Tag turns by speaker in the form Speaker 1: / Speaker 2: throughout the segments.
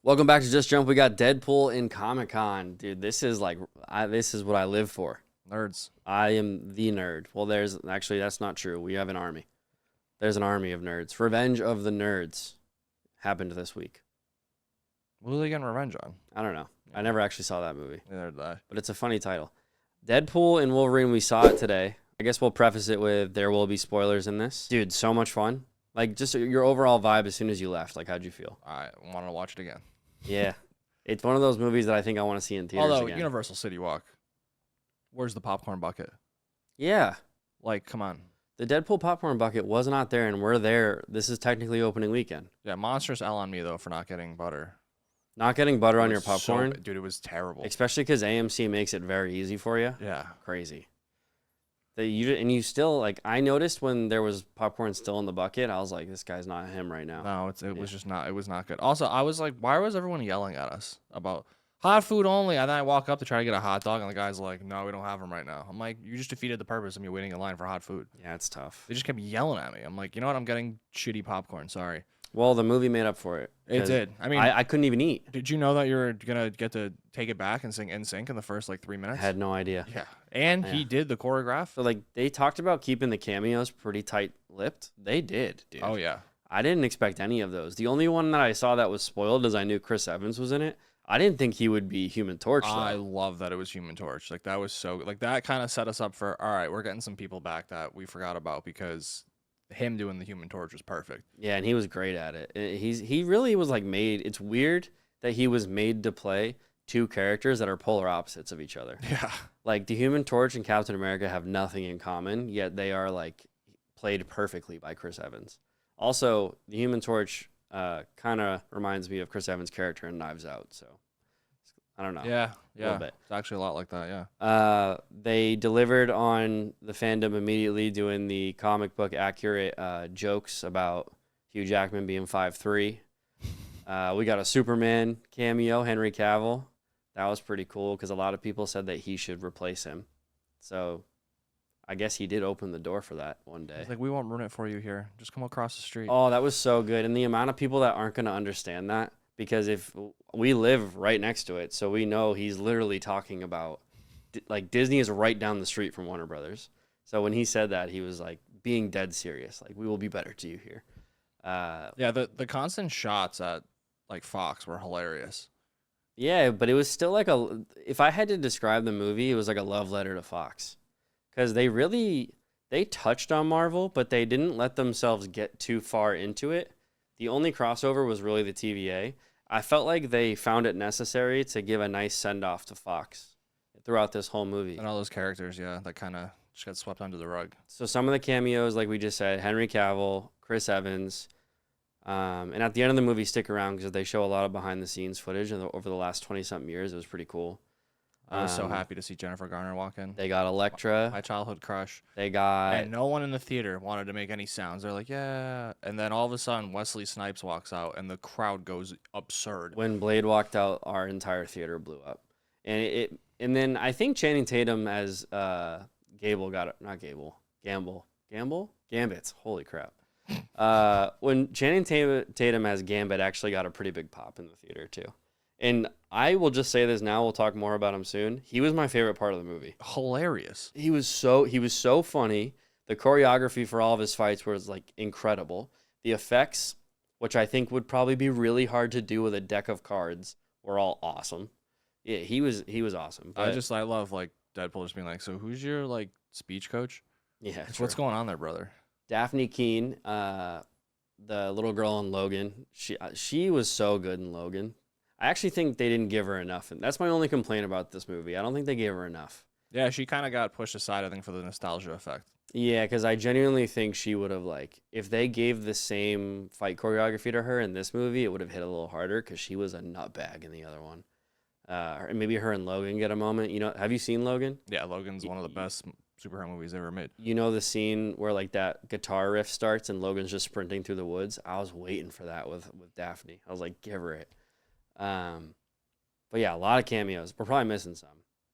Speaker 1: Welcome back to Just Jump. We got Deadpool in Comic-Con. Dude, this is like, this is what I live for.
Speaker 2: Nerds.
Speaker 1: I am the nerd. Well, actually, that's not true. We have an army. There's an army of nerds. Revenge of the Nerds happened this week.
Speaker 2: What are they getting revenge on?
Speaker 1: I don't know. I never actually saw that movie.
Speaker 2: Neither did I.
Speaker 1: But it's a funny title. Deadpool and Wolverine, we saw it today. I guess we'll preface it with there will be spoilers in this. Dude, so much fun. Like, just your overall vibe as soon as you left. Like, how'd you feel?
Speaker 2: I want to watch it again.
Speaker 1: Yeah. It's one of those movies that I think I want to see in theaters
Speaker 2: Although,
Speaker 1: again.
Speaker 2: Universal City Walk, where's the popcorn bucket?
Speaker 1: Yeah.
Speaker 2: Like, come on.
Speaker 1: The Deadpool popcorn bucket was not there, and we're there. This is technically opening weekend.
Speaker 2: Yeah, monstrous L on me, though, for not getting butter.
Speaker 1: Not getting butter on
Speaker 2: It
Speaker 1: your
Speaker 2: was
Speaker 1: popcorn?
Speaker 2: dude, it was terrible.
Speaker 1: Especially because AMC makes it very easy for you.
Speaker 2: Yeah.
Speaker 1: Crazy. You still, like, I noticed when there was popcorn still in the bucket, I was like, this guy's not him right now.
Speaker 2: No, it was just not. It was not good. Also, I was like, why was everyone yelling at us about hot food only? And then I walk up to try to get a hot dog, and the guy's like, no, we don't have them right now. I'm like, you just defeated the purpose of me waiting in line for hot food.
Speaker 1: Yeah, it's tough.
Speaker 2: They just kept yelling at me. I'm like, you know what? I'm getting shitty popcorn. Sorry.
Speaker 1: Well, the movie made up for it.
Speaker 2: It did. I mean,
Speaker 1: I couldn't even eat.
Speaker 2: did you know that you were gonna get to take it back and sing NSYNC in the first like 3 minutes?
Speaker 1: I had no idea.
Speaker 2: Yeah, and he did the choreograph.
Speaker 1: So, like, they talked about keeping the cameos pretty tight-lipped. They did, dude.
Speaker 2: Oh yeah,
Speaker 1: I didn't expect any of those. The only one that I saw that was spoiled is I knew Chris Evans was in it. I didn't think he would be Human Torch, though.
Speaker 2: I love that it was Human Torch. Like that was so like that kind of set us up for all right. We're getting some people back that we forgot about because him doing the Human Torch was perfect.
Speaker 1: Yeah, and he was great at it. He really was like made. It's weird that he was made to play two characters that are polar opposites of each other.
Speaker 2: Yeah,
Speaker 1: Like the Human Torch and Captain America have nothing in common, yet they are like played perfectly by Chris Evans. Also, the Human Torch kind of reminds me of Chris Evans' character in Knives Out. So I don't know.
Speaker 2: yeah.
Speaker 1: A little bit.
Speaker 2: It's actually a lot like that. Yeah.
Speaker 1: They delivered on the fandom immediately, doing the comic book accurate jokes about Hugh Jackman being 5'3". We got a Superman cameo, Henry Cavill. That was pretty cool because a lot of people said that he should replace him. So I guess he did open the door for that one day.
Speaker 2: It's like we won't ruin it for you here. Just come across the street.
Speaker 1: Oh, that was so good. And the amount of people that aren't going to understand that, because if we live right next to it, so we know he's literally talking about, like, Disney is right down the street from Warner Brothers. So when he said that, he was like being dead serious. Like, we will be better to you here.
Speaker 2: Yeah, the constant shots at like Fox were hilarious.
Speaker 1: Yeah, but it was still like if I had to describe the movie, it was like a love letter to Fox. Because they touched on Marvel, but they didn't let themselves get too far into it. The only crossover was really the TVA. I felt like they found it necessary to give a nice send-off to Fox throughout this whole movie.
Speaker 2: And all those characters, yeah, that kind of just got swept under the rug.
Speaker 1: So some of the cameos, like we just said, Henry Cavill, Chris Evans, and at the end of the movie, stick around because they show a lot of behind-the-scenes footage over the last 20-something years. It was pretty cool.
Speaker 2: I was so happy to see Jennifer Garner walk in.
Speaker 1: They got Elektra.
Speaker 2: My childhood crush.
Speaker 1: They got...
Speaker 2: And no one in the theater wanted to make any sounds. They're like, yeah. And then all of a sudden, Wesley Snipes walks out, and the crowd goes absurd.
Speaker 1: When Blade walked out, our entire theater blew up. And then I think Channing Tatum as Gambit. Holy crap. When Channing Tatum as Gambit actually got a pretty big pop in the theater, too. And I will just say this now. We'll talk more about him soon. He was my favorite part of the movie.
Speaker 2: Hilarious.
Speaker 1: He was so funny. The choreography for all of his fights was like incredible. The effects, which I think would probably be really hard to do with a deck of cards, were all awesome. Yeah, he was awesome. But
Speaker 2: I love like Deadpool just being like, so who's your like speech coach?
Speaker 1: yeah,
Speaker 2: What's going on there, brother?
Speaker 1: Daphne Keene, the little girl in Logan, she was so good in Logan. I actually think they didn't give her enough. And that's my only complaint about this movie. I don't think they gave her enough.
Speaker 2: Yeah, she kind of got pushed aside, I think, for the nostalgia effect.
Speaker 1: Yeah, because I genuinely think she would have, like, if they gave the same fight choreography to her in this movie, it would have hit a little harder because she was a nutbag in the other one. Maybe her and Logan get a moment. You know, have you seen Logan?
Speaker 2: Yeah, Logan's one of the best superhero movies ever made.
Speaker 1: You know the scene where, like, that guitar riff starts and Logan's just sprinting through the woods? I was waiting for that with Daphne. I was like, give her it. But yeah, a lot of cameos. We're probably missing some.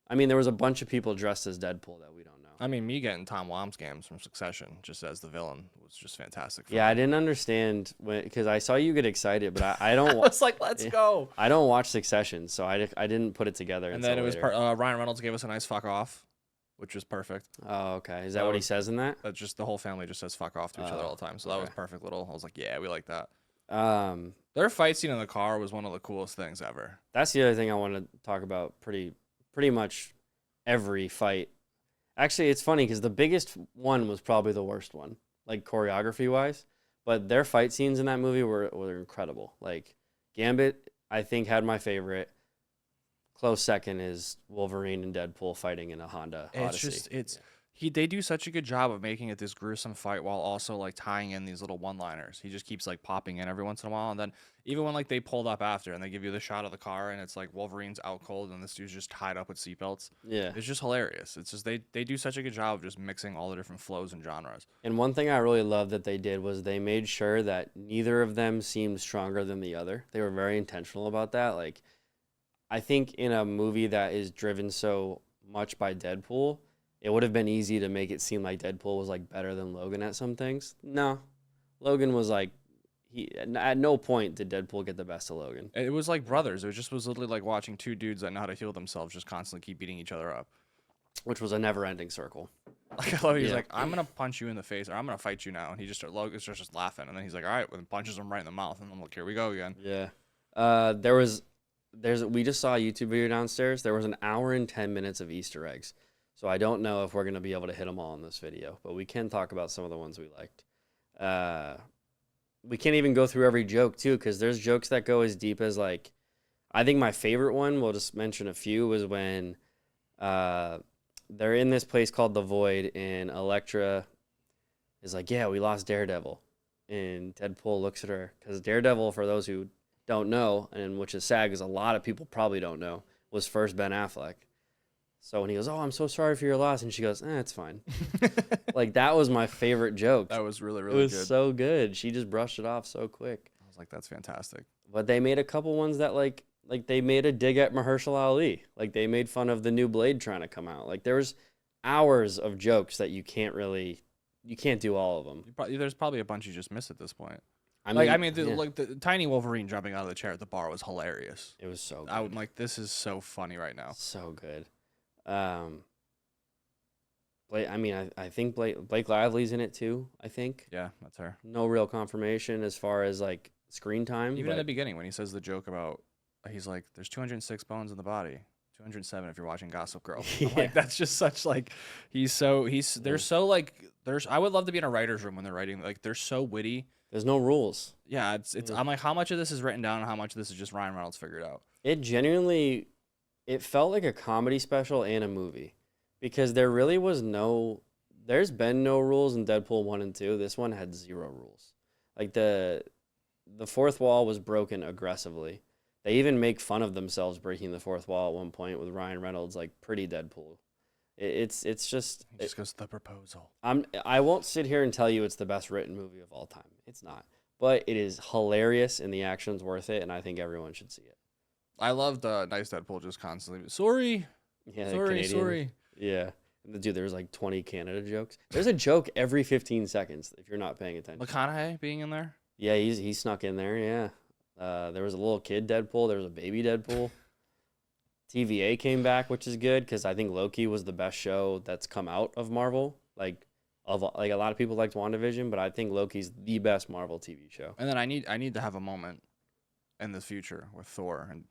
Speaker 1: I mean, there was a bunch of people dressed as Deadpool that we don't know.
Speaker 2: I mean, me getting Tom Wamsgams from Succession just as the villain was just fantastic.
Speaker 1: Yeah, I didn't understand because I saw you get excited, but I don't.
Speaker 2: I was like, let's go.
Speaker 1: I don't watch Succession, so I didn't put it together.
Speaker 2: And then it was
Speaker 1: later.
Speaker 2: Ryan Reynolds gave us a nice fuck off, which was perfect.
Speaker 1: Oh, okay. Is that what he says in that?
Speaker 2: That's just the whole family just says fuck off to each other all the time. So that was perfect little. I was like, yeah, we like that. Their fight scene in the car was one of the coolest things ever.
Speaker 1: That's the other thing I want to talk about. Pretty much every fight. Actually, it's funny because the biggest one was probably the worst one, like choreography wise. But their fight scenes in that movie were incredible. Like Gambit, I think had my favorite. Close second is Wolverine and Deadpool fighting in a Honda Odyssey.
Speaker 2: They do such a good job of making it this gruesome fight while also like tying in these little one-liners. He just keeps like popping in every once in a while, and then even when like they pulled up after and they give you the shot of the car and it's like Wolverine's out cold and this dude's just tied up with seatbelts.
Speaker 1: Yeah,
Speaker 2: it's just hilarious. It's just they do such a good job of just mixing all the different flows and genres.
Speaker 1: And one thing I really loved that they did was they made sure that neither of them seemed stronger than the other. They were very intentional about that. Like, I think in a movie that is driven so much by Deadpool, it would have been easy to make it seem like Deadpool was like better than Logan at some things. No, Logan was like, at no point did Deadpool get the best of Logan.
Speaker 2: It was like brothers. It was literally like watching two dudes that know how to heal themselves just constantly keep beating each other up.
Speaker 1: Which was a never-ending circle.
Speaker 2: Like I love he's like, I'm gonna punch you in the face or I'm gonna fight you now, and Logan starts just laughing, and then he's like, all right, well, then punches him right in the mouth, and I'm like, here we go again.
Speaker 1: Yeah. We just saw a YouTube video downstairs. There was an hour and 10 minutes of Easter eggs. So I don't know if we're going to be able to hit them all in this video, but we can talk about some of the ones we liked. We can't even go through every joke, too, because there's jokes that go as deep as, like, I think my favorite one, we'll just mention a few, was when they're in this place called The Void, and Elektra is like, yeah, we lost Daredevil. And Deadpool looks at her, because Daredevil, for those who don't know, and which is sad because a lot of people probably don't know, was first Ben Affleck. So when he goes, oh, I'm so sorry for your loss, and she goes, it's fine. Like, that was my favorite joke.
Speaker 2: That was really, really good.
Speaker 1: It was so good. She just brushed it off so quick.
Speaker 2: I was like, that's fantastic.
Speaker 1: But they made a couple ones that, like they made a dig at Mahershala Ali. Like, they made fun of the new Blade trying to come out. Like, there was hours of jokes that you can't do all of them.
Speaker 2: There's probably a bunch you just missed at this point.
Speaker 1: Like
Speaker 2: the tiny Wolverine jumping out of the chair at the bar was hilarious.
Speaker 1: It was so good.
Speaker 2: I'm like, this is so funny right now.
Speaker 1: So good. I think Blake Lively's in it too, I think.
Speaker 2: Yeah, that's her.
Speaker 1: No real confirmation as far as like screen time.
Speaker 2: Even in the beginning when he says the joke about, he's like, there's 206 bones in the body. 207 if you're watching Gossip Girl.
Speaker 1: Yeah.
Speaker 2: Like, that's just such like, they're so like, I would love to be in a writer's room when they're writing, like they're so witty.
Speaker 1: There's no rules.
Speaker 2: Yeah, I'm like, how much of this is written down and how much of this is just Ryan Reynolds figured out?
Speaker 1: It felt like a comedy special and a movie because there's been no rules in Deadpool 1 and 2. This one had 0 rules. Like the fourth wall was broken aggressively. They even make fun of themselves breaking the fourth wall at one point with Ryan Reynolds, like pretty Deadpool. It's just
Speaker 2: he just goes the proposal.
Speaker 1: I won't sit here and tell you it's the best written movie of all time. It's not, but it is hilarious and the action's worth it, and I think everyone should see it.
Speaker 2: I loved Nice Deadpool just constantly. Sorry.
Speaker 1: Yeah,
Speaker 2: sorry.
Speaker 1: Yeah, dude, there's like 20 Canada jokes. There's a joke every 15 seconds if you're not paying attention.
Speaker 2: McConaughey being in there.
Speaker 1: Yeah, he snuck in there. Yeah, there was a little kid Deadpool. There was a baby Deadpool. TVA came back, which is good because I think Loki was the best show that's come out of Marvel. Like a lot of people liked WandaVision, but I think Loki's the best Marvel TV show.
Speaker 2: And then I need to have a moment in the future with Thor and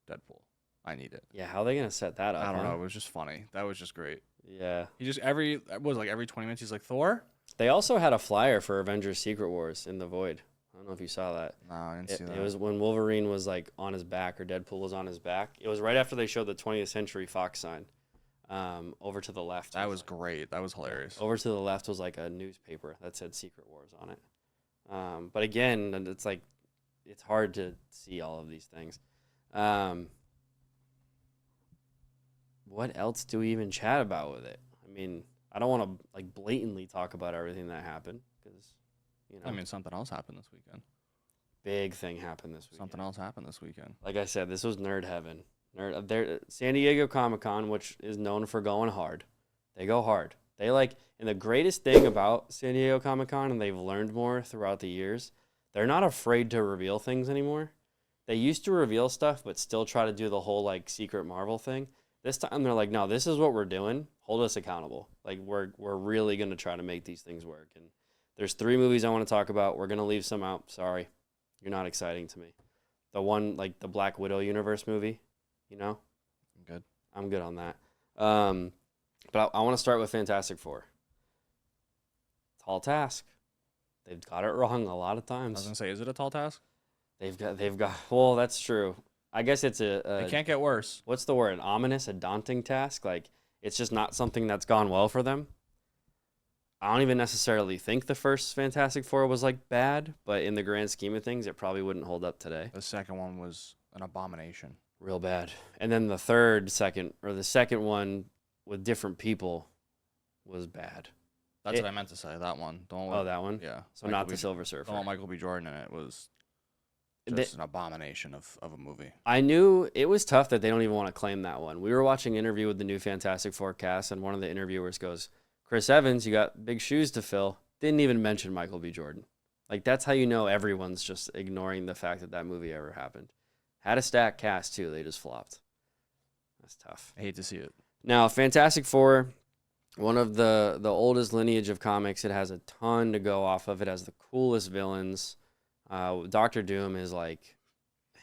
Speaker 2: Deadpool. I need it.
Speaker 1: Yeah, how are they gonna set that up?
Speaker 2: I don't know. It was just funny. That was just great.
Speaker 1: Yeah.
Speaker 2: He just every 20 minutes he's like, Thor?
Speaker 1: They also had a flyer for Avengers Secret Wars in the Void. I don't know if you saw that.
Speaker 2: No, I didn't see that.
Speaker 1: It was when Wolverine was like on his back or Deadpool was on his back. It was right after they showed the 20th Century Fox sign. Over to the left.
Speaker 2: That was great. That was hilarious.
Speaker 1: Over to the left was like a newspaper that said Secret Wars on it. But again, it's like it's hard to see all of these things. What else do we even chat about with it? I mean, I don't want to like blatantly talk about everything that happened because, you know.
Speaker 2: I mean, something else happened this weekend.
Speaker 1: Big thing happened this weekend.
Speaker 2: Something else happened this weekend.
Speaker 1: Like I said, this was nerd heaven. San Diego Comic-Con, which is known for going hard. They go hard. They like, and the greatest thing about San Diego Comic-Con, and they've learned more throughout the years, they're not afraid to reveal things anymore. They used to reveal stuff, but still try to do the whole like secret Marvel thing. This time they're like, no, this is what we're doing. Hold us accountable. Like we're really gonna try to make these things work. And there's 3 movies I want to talk about. We're gonna leave some out. Sorry, you're not exciting to me. The one like the Black Widow universe movie, you know. I'm good on that. But I want to start with Fantastic Four. Tall task. They've got it wrong a lot of
Speaker 2: I was
Speaker 1: times.
Speaker 2: gonna say, is it a tall task?
Speaker 1: They've got. Well, that's true. I guess it's
Speaker 2: It can't get worse.
Speaker 1: what's the word? An ominous, a daunting task. Like it's just not something that's gone well for them. I don't even necessarily think the first Fantastic Four was like bad, but in the grand scheme of things, it probably wouldn't hold up today.
Speaker 2: The second one was an abomination.
Speaker 1: Real bad. And then the second one with different people was bad.
Speaker 2: That's what I meant to say. That one.
Speaker 1: Oh, that one?
Speaker 2: Yeah.
Speaker 1: So not the Silver Surfer.
Speaker 2: The one Michael B. Jordan in it was just an abomination of a movie.
Speaker 1: I knew it was tough that they don't even want to claim that one. We were watching an interview with the new Fantastic Four cast, and one of the interviewers goes, Chris Evans, you got big shoes to fill. Didn't even mention Michael B. Jordan. Like, that's how you know everyone's just ignoring the fact that that movie ever happened. Had a stacked cast, too. They just flopped. That's tough.
Speaker 2: I hate to see it.
Speaker 1: Now, Fantastic Four, one of the oldest lineage of comics. It has a ton to go off of. It has the coolest villains. Doctor Doom is like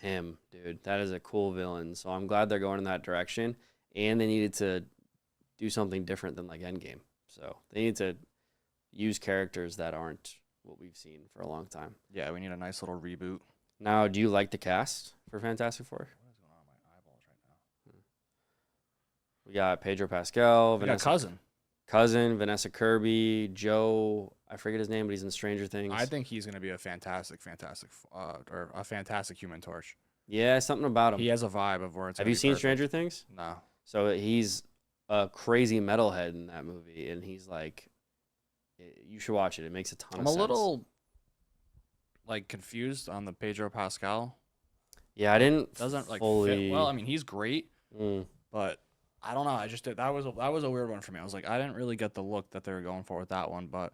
Speaker 1: him, dude. That is a cool villain. So I'm glad they're going in that direction. And they needed to do something different than like Endgame. So they need to use characters that aren't what we've seen for a long time.
Speaker 2: Yeah, we need a nice little reboot.
Speaker 1: Now, do you like the cast for Fantastic Four?
Speaker 2: What is going on with my eyeballs right now?
Speaker 1: We got Pedro Pascal,
Speaker 2: We got
Speaker 1: Cousin, Vanessa Kirby, Joe, I forget his name, but he's in Stranger Things.
Speaker 2: I think he's going to be a fantastic Human Torch.
Speaker 1: Yeah, something about him.
Speaker 2: He has a vibe of where it's.
Speaker 1: Have you seen Stranger Things?
Speaker 2: No.
Speaker 1: So he's a crazy metalhead in that movie, and he's like, you should watch it. It makes a ton of sense.
Speaker 2: I'm a little like confused on the Pedro Pascal.
Speaker 1: Yeah, I didn't
Speaker 2: Doesn't like
Speaker 1: fully
Speaker 2: fit well. I mean, he's great,
Speaker 1: Mm.
Speaker 2: but I don't know. I just did that was a weird one for me. I was like, I didn't really get the look that they were going for with that one, but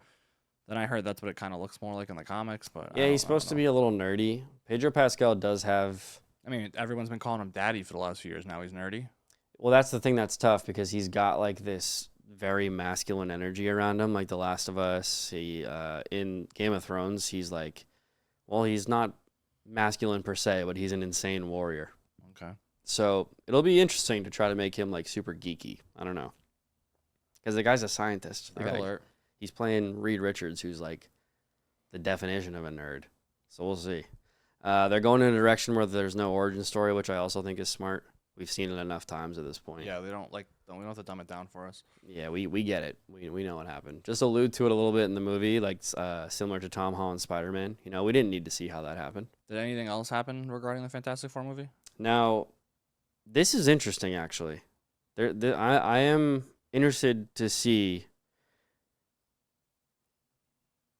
Speaker 2: then I heard that's what it kind of looks more like in the comics. But
Speaker 1: Yeah, he's supposed to be a little nerdy. Pedro Pascal does have.
Speaker 2: I mean, everyone's been calling him Daddy for the last few years. Now he's nerdy.
Speaker 1: Well, that's the thing that's tough because he's got like this very masculine energy around him, like The Last of Us. He in Game of Thrones, he's like, well, he's not masculine per se, but he's an insane warrior.
Speaker 2: Okay.
Speaker 1: So it'll be interesting to try to make him like super geeky. I don't know, because the guy's a scientist. He's playing Reed Richards, who's like the definition of a nerd. So we'll see. They're going in a direction where there's no origin story, which I also think is smart. We've seen it enough times at this point.
Speaker 2: Yeah, we don't have to dumb it down for us.
Speaker 1: Yeah, we get it. We know what happened. Just allude to it a little bit in the movie, like similar to Tom Holland's Spider-Man. You know, we didn't need to see how that happened.
Speaker 2: Did anything else happen regarding the Fantastic Four movie?
Speaker 1: Now, this is interesting, actually. I am interested to see.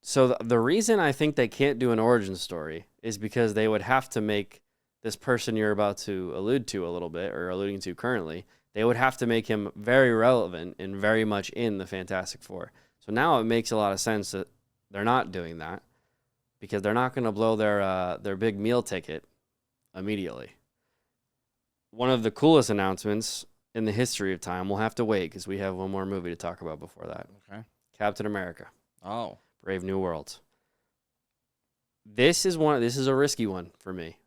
Speaker 1: So the reason I think they can't do an origin story is because they would have to make this person you're about to allude to a little bit, or alluding to currently, they would have to make him very relevant and very much in the Fantastic Four. So now it makes a lot of sense that they're not doing that, because they're not going to blow their big meal ticket immediately. One of the coolest announcements in the history of time, we'll have to wait because we have one more movie to talk about before that.
Speaker 2: Okay.
Speaker 1: Captain America.
Speaker 2: Oh.
Speaker 1: Brave New World. This is a risky one for me.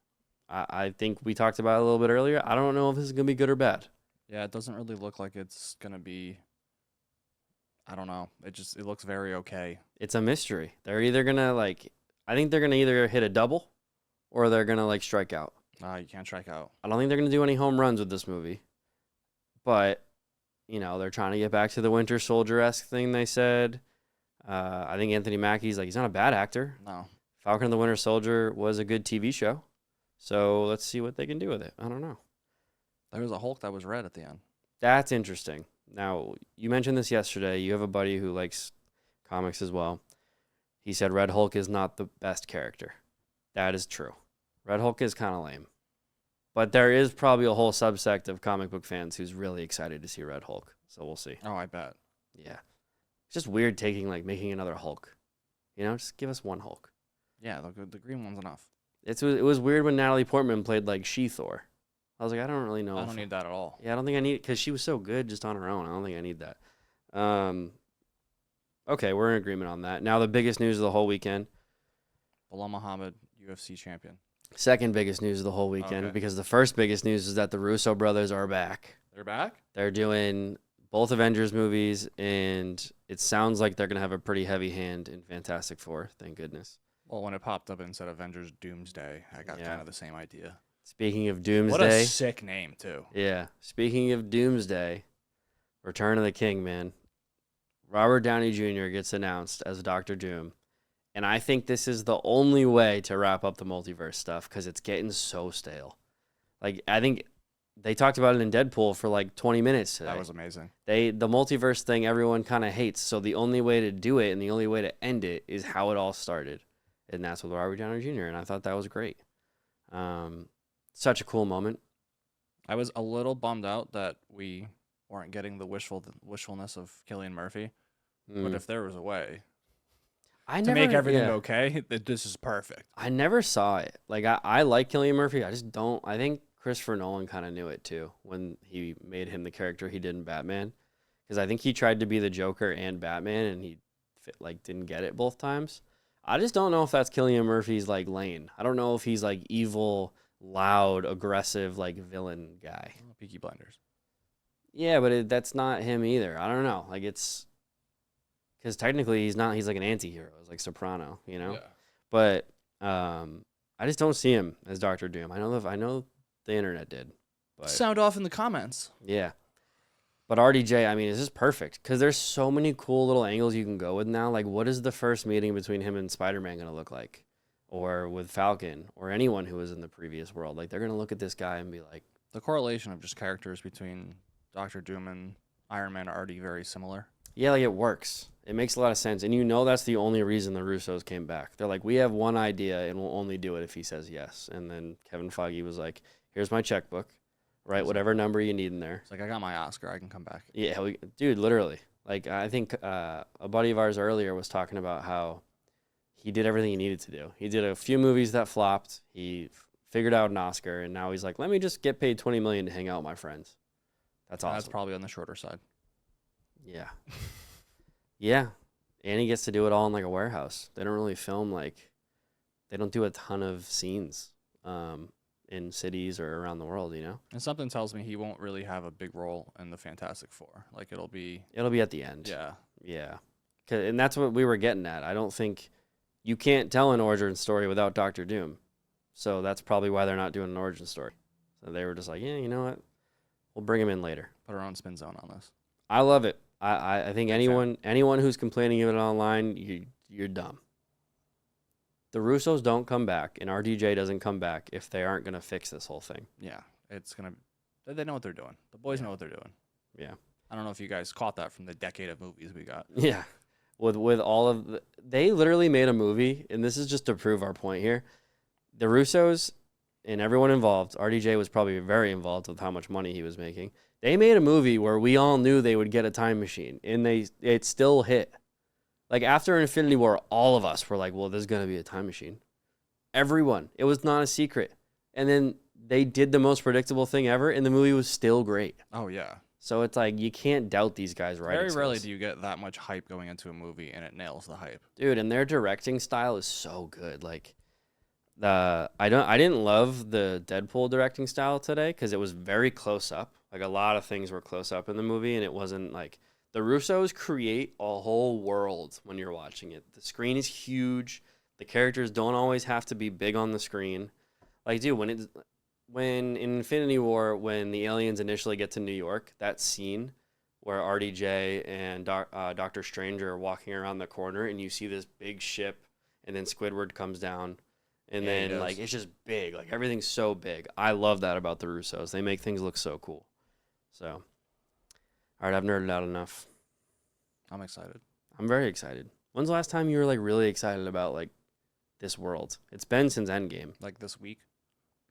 Speaker 1: I think we talked about it a little bit earlier. I don't know if this is going to be good or bad.
Speaker 2: Yeah, it doesn't really look like it's going to be, I don't know. It looks very okay.
Speaker 1: It's a mystery. They're either going to I think they're going to either hit a double or they're going to strike out.
Speaker 2: You can't strike out.
Speaker 1: I don't think they're going to do any home runs with this movie. But, they're trying to get back to the Winter Soldier-esque thing they said. I think Anthony Mackie's he's not a bad actor.
Speaker 2: No.
Speaker 1: Falcon and the Winter Soldier was a good TV show. So let's see what they can do with it. I don't know.
Speaker 2: There was a Hulk that was red at the end.
Speaker 1: That's interesting. Now, you mentioned this yesterday. You have a buddy who likes comics as well. He said Red Hulk is not the best character. That is true. Red Hulk is kind of lame. But there is probably a whole subsect of comic book fans who's really excited to see Red Hulk. So we'll see.
Speaker 2: Oh, I bet.
Speaker 1: Yeah. It's just weird making another Hulk. Just give us one Hulk.
Speaker 2: Yeah, the green one's enough.
Speaker 1: It was weird when Natalie Portman played like She-Thor. I was like, I don't really know.
Speaker 2: I don't need that at all.
Speaker 1: Yeah, I don't think I need it because she was so good just on her own. I don't think I need that. Okay, we're in agreement on that. Now the biggest news of the whole weekend.
Speaker 2: Bilal Muhammad, UFC champion.
Speaker 1: Second biggest news of the whole weekend because the first biggest news is that the Russo brothers are back.
Speaker 2: They're back?
Speaker 1: They're doing both Avengers movies, and it sounds like they're going to have a pretty heavy hand in Fantastic Four, thank goodness.
Speaker 2: Well, when it popped up and said Avengers Doomsday, I got kind of the same idea.
Speaker 1: Speaking of Doomsday.
Speaker 2: What a sick name, too.
Speaker 1: Yeah. Speaking of Doomsday, Return of the King, man. Robert Downey Jr. gets announced as Dr. Doom. And I think this is the only way to wrap up the multiverse stuff because it's getting so stale. Like, I think they talked about it in Deadpool for like 20 minutes today.
Speaker 2: That was amazing.
Speaker 1: The multiverse thing everyone kind of hates. So the only way to do it and the only way to end it is how it all started. And that's with Robert Downey Jr. And I thought that was great. Such a cool moment.
Speaker 2: I was a little bummed out that we weren't getting the wishfulness of Cillian Murphy. But if there was a way to make everything okay, this is perfect.
Speaker 1: I never saw it. Like, I like Cillian Murphy. I just don't. I think Christopher Nolan kind of knew it, too, when he made him the character he did in Batman. Because I think he tried to be the Joker and Batman, and he didn't get it both times. I just don't know if that's Cillian Murphy's, lane. I don't know if he's, evil, loud, aggressive, villain guy.
Speaker 2: Peaky Blinders.
Speaker 1: Yeah, but that's not him either. I don't know. It's... Because technically he's not. He's like an anti-hero. It's like Soprano, Yeah. But I just don't see him as Dr. Doom. I know the internet did. But
Speaker 2: sound off in the comments.
Speaker 1: Yeah. But RDJ, I mean, is this perfect? Because there's so many cool little angles you can go with now. Like, what is the first meeting between him and Spider-Man going to look like? Or with Falcon, or anyone who was in the previous world. Like, they're going to look at this guy and be like...
Speaker 2: The correlation of just characters between Dr. Doom and Iron Man are already very similar.
Speaker 1: Yeah, it works. It makes a lot of sense. And that's the only reason the Russos came back. They're like, we have one idea and we'll only do it if he says yes. And then Kevin Feige was like, here's my checkbook. Write whatever number you need in there.
Speaker 2: It's like, I got my Oscar. I can come back.
Speaker 1: Yeah, dude, literally. I think a buddy of ours earlier was talking about how he did everything he needed to do. He did a few movies that flopped. He figured out an Oscar. And now he's like, let me just get paid $20 million to hang out with my friends. That's awesome.
Speaker 2: That's probably on the shorter side.
Speaker 1: Yeah. Yeah. And he gets to do it all in a warehouse. They don't really film they don't do a ton of scenes in cities or around the world,
Speaker 2: And something tells me he won't really have a big role in the Fantastic Four. It'll be
Speaker 1: at the end.
Speaker 2: Yeah.
Speaker 1: Yeah. And that's what we were getting at. I don't think you can't tell an origin story without Dr. Doom. So that's probably why they're not doing an origin story. So they were just like, yeah, you know what? We'll bring him in later.
Speaker 2: Put our own spin zone on this.
Speaker 1: I love it. I think anyone who's complaining of it online, you're dumb. The Russos don't come back, and RDJ doesn't come back if they aren't going to fix this whole thing.
Speaker 2: Yeah, it's going to... They know what they're doing. The boys know what they're doing.
Speaker 1: Yeah.
Speaker 2: I don't know if you guys caught that from the decade of movies we got.
Speaker 1: Yeah. With all of... They literally made a movie, and this is just to prove our point here. The Russos and everyone involved, RDJ was probably very involved with how much money he was making. They made a movie where we all knew they would get a time machine, and it still hit. After Infinity War, all of us were like, well, there's going to be a time machine. Everyone. It was not a secret. And then they did the most predictable thing ever, and the movie was still great.
Speaker 2: Oh, yeah.
Speaker 1: So it's you can't doubt these guys' writing
Speaker 2: Very rarely
Speaker 1: skills.
Speaker 2: do you get that much hype going into a movie, and it nails the hype.
Speaker 1: Dude, and their directing style is so good. I didn't love the Deadpool directing style today because it was very close up. A lot of things were close up in the movie, and it wasn't the Russos create a whole world when you're watching it. The screen is huge. The characters don't always have to be big on the screen. Dude, when in Infinity War, when the aliens initially get to New York, that scene where RDJ and Doctor Strange are walking around the corner, and you see this big ship, and then Squidward comes down. And then, it's just big. Everything's so big. I love that about the Russos. They make things look so cool. So, all right, I've nerded out enough.
Speaker 2: I'm excited.
Speaker 1: I'm very excited. When's the last time you were, really excited about, this world? It's been since Endgame.
Speaker 2: This week?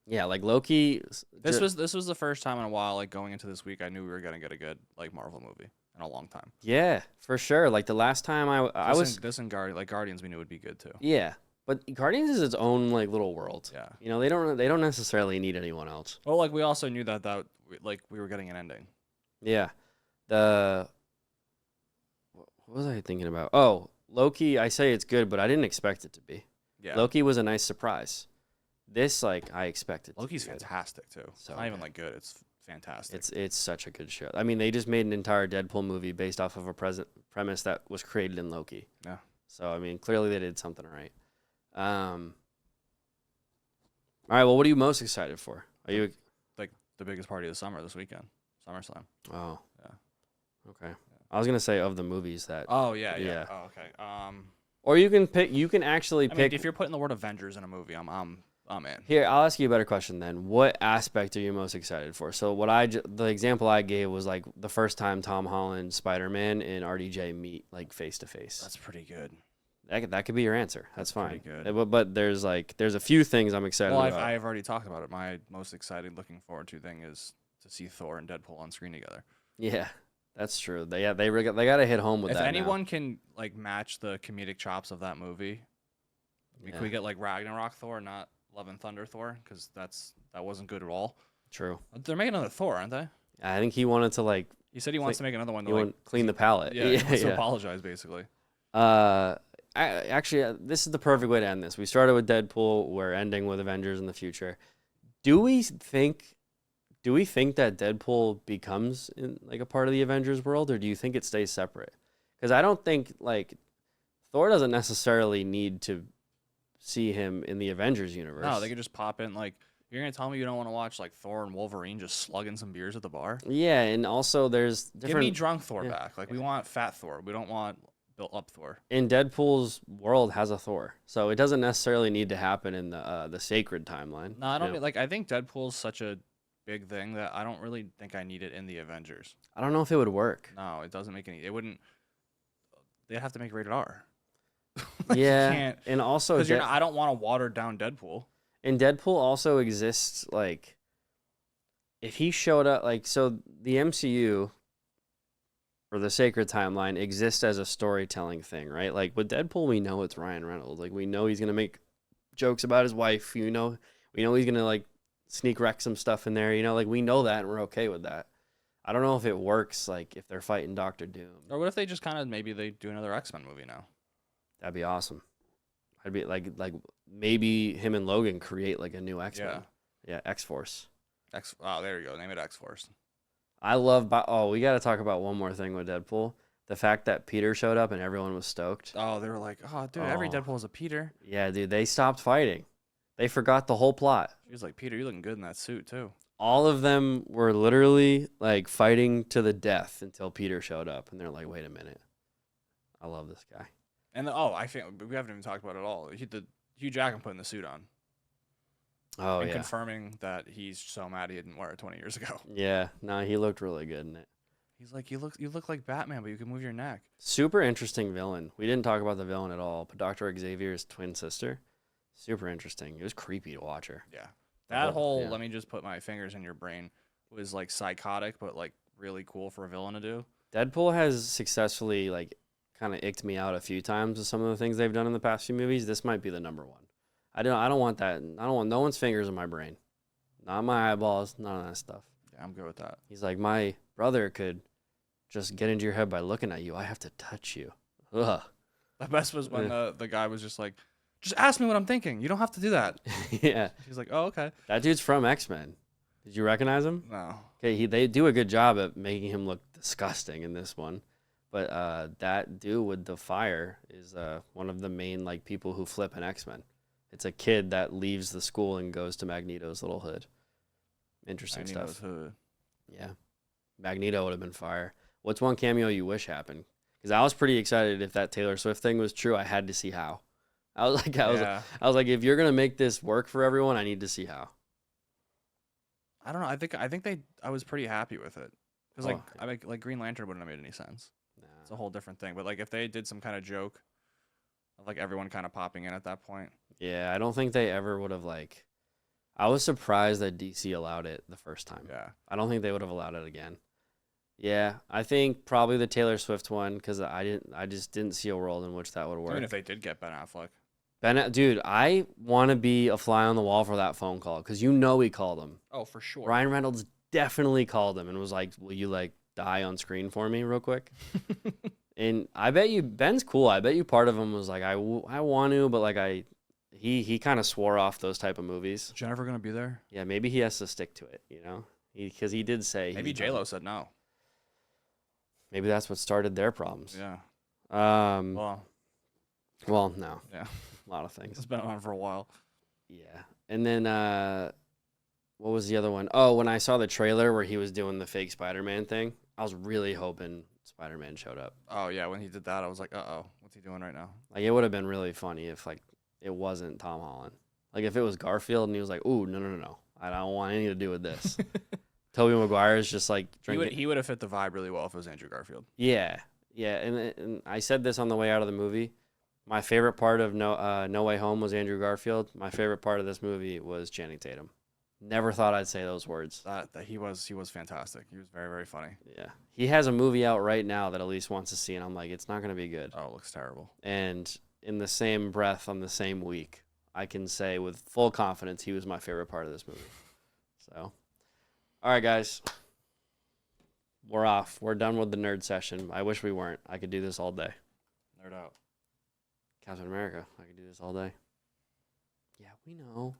Speaker 1: Yeah, like Loki.
Speaker 2: This was the first time in a while, like going into this week, I knew we were gonna get a good like Marvel movie in a long time.
Speaker 1: Yeah, for sure. Like the last time I was
Speaker 2: Guardians, we knew would be good too.
Speaker 1: yeah, but Guardians is its own like little world.
Speaker 2: Yeah.
Speaker 1: You know, they don't necessarily need anyone else.
Speaker 2: Well, like we also knew like we were getting an ending.
Speaker 1: Yeah. The what was I thinking about? Oh, Loki, I say it's good, but I didn't expect it to be.
Speaker 2: Yeah.
Speaker 1: Loki was a nice surprise. This like I expected.
Speaker 2: Loki's
Speaker 1: to be good.
Speaker 2: fantastic too.
Speaker 1: So
Speaker 2: It's not even
Speaker 1: good.
Speaker 2: like good. It's fantastic.
Speaker 1: It's such a good show. I mean, they just made an entire Deadpool movie based off of a premise that was created in Loki.
Speaker 2: Yeah.
Speaker 1: So I mean, clearly they did something right. All right. Well, what are you most excited for? Are you?
Speaker 2: Like the biggest party of the summer this weekend, SummerSlam.
Speaker 1: Oh.
Speaker 2: Yeah.
Speaker 1: Okay. I was gonna say of the movies that.
Speaker 2: Oh yeah.
Speaker 1: Yeah.
Speaker 2: Oh okay.
Speaker 1: Or you can pick. You can actually
Speaker 2: I
Speaker 1: pick.
Speaker 2: mean, if you're putting the word Avengers in a movie, I'm in.
Speaker 1: Here, I'll ask you a better question then. What aspect are you most excited for? So the example I gave was like the first time Tom Holland, Spider-Man, and RDJ meet like face to face.
Speaker 2: That's pretty good.
Speaker 1: That could be your answer. That's fine.
Speaker 2: pretty good.
Speaker 1: But there's a few things I'm excited
Speaker 2: Well,
Speaker 1: about.
Speaker 2: I've already talked about it. My most excited, looking forward to thing is to see Thor and Deadpool on screen together.
Speaker 1: Yeah, that's true. They got to hit home with
Speaker 2: If
Speaker 1: that.
Speaker 2: anyone can like match the comedic chops of that movie, can we get like Ragnarok Thor, not Love and Thunder Thor, because that wasn't good at all.
Speaker 1: True.
Speaker 2: They're making another Thor, aren't they?
Speaker 1: I think he wanted to like.
Speaker 2: He said he wants to make another one.
Speaker 1: He want clean the palette.
Speaker 2: Yeah, he wants to apologize basically.
Speaker 1: Actually, this is the perfect way to end this. We started with Deadpool. We're ending with Avengers in the future. Do we think that Deadpool becomes like a part of the Avengers world, or do you think it stays separate? Because I don't think like Thor doesn't necessarily need to see him in the Avengers universe.
Speaker 2: No, they could just pop in. Like, you're gonna tell me you don't want to watch like Thor and Wolverine just slugging some beers at the bar?
Speaker 1: Yeah, and also there's different.
Speaker 2: Give me drunk Thor
Speaker 1: yeah.
Speaker 2: back. Like, we want fat Thor. We don't want built up Thor.
Speaker 1: In Deadpool's world has a Thor, so it doesn't necessarily need to happen in the sacred timeline.
Speaker 2: No, I don't mean, like, I think Deadpool's such a big thing that I don't really think I need it in the Avengers.
Speaker 1: I don't know if it would work.
Speaker 2: No, it doesn't make any. It wouldn't. They'd have to make rated R.
Speaker 1: Yeah,
Speaker 2: you can't,
Speaker 1: and also
Speaker 2: because I don't want to water down Deadpool.
Speaker 1: And Deadpool also exists like if he showed up like so the MCU or the sacred timeline exists as a storytelling thing, right? Like with Deadpool, we know it's Ryan Reynolds. Like we know he's gonna make jokes about his wife. We know he's gonna like sneak wreck some stuff in there. Like we know that and we're okay with that. I don't know if it works like if they're fighting Doctor Doom.
Speaker 2: Or what if they just kind of maybe they do another X-Men movie now?
Speaker 1: That'd be awesome. I'd be like maybe him and Logan create like a new X-Men. Yeah, X-Force.
Speaker 2: Oh, there you go. Name it X-Force.
Speaker 1: I love. We got to talk about one more thing with Deadpool. The fact that Peter showed up and everyone was stoked.
Speaker 2: Oh, they were like, oh, dude, every Deadpool is a Peter.
Speaker 1: Yeah, dude, they stopped fighting. They forgot the whole plot.
Speaker 2: He was like, Peter, you're looking good in that suit, too.
Speaker 1: All of them were literally like fighting to the death until Peter showed up. And they're like, wait a minute. I love this guy.
Speaker 2: And I think we haven't even talked about it at all. Hugh Jackman putting the suit on.
Speaker 1: Oh,
Speaker 2: and
Speaker 1: yeah.
Speaker 2: confirming that he's so mad he didn't wear it 20 years ago.
Speaker 1: Yeah, no, he looked really good in it.
Speaker 2: He's like, you look like Batman, but you can move your neck.
Speaker 1: Super interesting villain. We didn't talk about the villain at all, but Dr. Xavier's twin sister. Super interesting. It was creepy to watch her.
Speaker 2: Yeah. That whole,
Speaker 1: yeah.
Speaker 2: let me just put my fingers in your brain, was like psychotic, but like really cool for a villain to do.
Speaker 1: Deadpool has successfully like kind of icked me out a few times with some of the things they've done in the past few movies. This might be the number one. I don't want that. I don't want no one's fingers in my brain. Not my eyeballs, none of that stuff.
Speaker 2: Yeah, I'm good with that.
Speaker 1: He's like, my brother could just get into your head by looking at you. I have to touch you. Ugh.
Speaker 2: The best was when the guy was just like, just ask me what I'm thinking. You don't have to do that.
Speaker 1: Yeah.
Speaker 2: He's like, oh, okay.
Speaker 1: That dude's from X-Men. Did you recognize him?
Speaker 2: No.
Speaker 1: Okay, they do a good job at making him look disgusting in this one. But that dude with the fire is one of the main like people who flip an X-Men. It's a kid that leaves the school and goes to Magneto's little hood. Interesting stuff.
Speaker 2: Hood.
Speaker 1: Yeah. Magneto would have been fire. What's one cameo you wish happened? Because I was pretty excited if that Taylor Swift thing was true. I had to see how. I was like, if you're gonna make this work for everyone, I need to see how.
Speaker 2: I don't know. I think I was pretty happy with it because like Green Lantern wouldn't have made any sense.
Speaker 1: Nah.
Speaker 2: It's a whole different thing. But like if they did some kind of joke of like everyone kind of popping in at that point.
Speaker 1: Yeah, I don't think they ever would have like. I was surprised that DC allowed it the first time.
Speaker 2: Yeah.
Speaker 1: I don't think they would have allowed it again. Yeah, I think probably the Taylor Swift one because I just didn't see a world in which that would work.
Speaker 2: Even if they did get Ben Affleck.
Speaker 1: Dude, I want to be a fly on the wall for that phone call because he called him.
Speaker 2: Oh, for sure.
Speaker 1: Ryan Reynolds definitely called him and was like, "Will you like die on screen for me real quick?" And I bet you Ben's cool. I bet you part of him was like, I want to, but like he kind of swore off those type of movies.
Speaker 2: Is Jennifer gonna be there?
Speaker 1: Yeah, maybe he has to stick to it, because he did say
Speaker 2: Maybe J-Lo said no.
Speaker 1: Maybe that's what started their problems.
Speaker 2: Yeah.
Speaker 1: Well, no.
Speaker 2: Yeah.
Speaker 1: A lot of things.
Speaker 2: It's been on for a while.
Speaker 1: Yeah. And then what was the other one? Oh, when I saw the trailer where he was doing the fake Spider-Man thing, I was really hoping Spider-Man showed up.
Speaker 2: Oh, yeah. When he did that, I was like, uh-oh, what's he doing right now?
Speaker 1: Like, it would have been really funny if, like, it wasn't Tom Holland. Like, if it was Garfield and he was like, ooh, no. I don't want anything to do with this. Tobey Maguire is just, like, drinking.
Speaker 2: He would have fit the vibe really well if it was Andrew Garfield.
Speaker 1: Yeah. Yeah. And I said this on the way out of the movie. My favorite part of No Way Home was Andrew Garfield. My favorite part of this movie was Channing Tatum. Never thought I'd say those words.
Speaker 2: That he was fantastic. He was very, very funny.
Speaker 1: Yeah. He has a movie out right now that Elise wants to see, and I'm like, it's not going to be good.
Speaker 2: Oh, it looks terrible.
Speaker 1: And in the same breath, on the same week, I can say with full confidence he was my favorite part of this movie. So, all right, guys. We're off. We're done with the nerd session. I wish we weren't. I could do this all day.
Speaker 2: Nerd out.
Speaker 1: Captain America. I could do this all day. Yeah, we know.